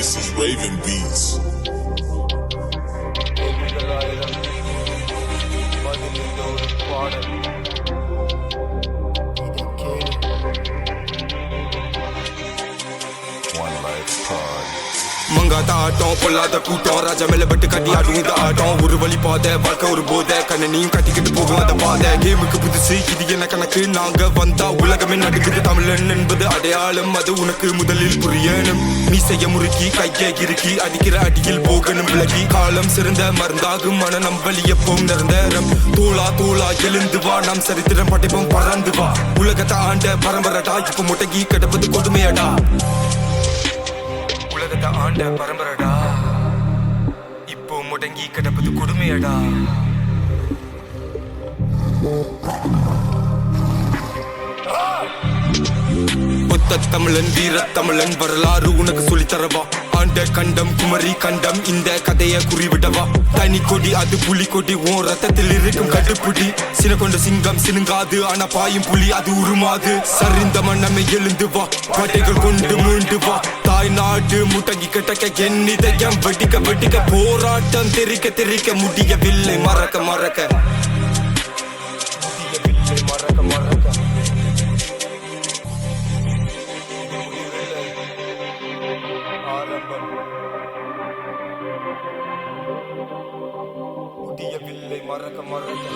This is Raven Beats. One life pride. மங்காத ஆட்டம் பொல்லாத கூட்டம் ராஜா மேல பட்டு கட்டி ஆடும் இந்த ஆட்டம் ஒரு வழி பாதை வாழ்க்கை ஒரு போதை கண்ணனையும் கட்டிக்கிட்டு போகும் அந்த பாதை கேமுக்கு புதுசு இது என்ன கணக்கு நாங்க வந்தா உலகமே நடுக்குது தமிழன் என்பது அடையாளம் அது உனக்கு முதலில் புரியணும் நீ செய்ய முறுக்கி கையை இறுக்கி அடிக்கிற அடியில் போகணும் விலகி காலம் சிறந்த மருந்தாகும் மன நம்பலி எப்பவும் நிரந்தரம் தோளா தோளா எழுந்து வா நாம் சரித்திரம் படைப்போம் பறந்து வா உலகத்தை ஆண்ட பரம்பரடா இப்ப முட்டகி கிடப்பது கொடுமையடா உலகத்தை ஆண்ட பரம்பரடா இப்போ முடங்கி கிடப்பது கொடுமையடா புத்த தமிழன் வீர தமிழன் வரலாறு உனக்கு சொல்லித்தரவா ஆண்ட கண்டம் குமரி கண்டம் இந்த கதையை குறிவிடவா தனி கொடி அது புலி கொடி உன் ரத்தத்தில் இருக்கும் கட்டுப்புடி சின கொண்ட சிங்கம் சினுங்காது ஆனா பாயும் புலி அது உருமாது சரிந்த மன்னமை எழுந்து வா பட்டைகள் கொண்டு மீண்டு வா தாய் நாடு முட்டங்கி கட்டக்க என் இதயம் வெடிக்க வெடிக்க போராட்டம் தெரிக்க தெரிக்க முடியவில்லை மறக்க மறக்க மறக்க மறக்க முடியவில்லை மறக்க மறக்க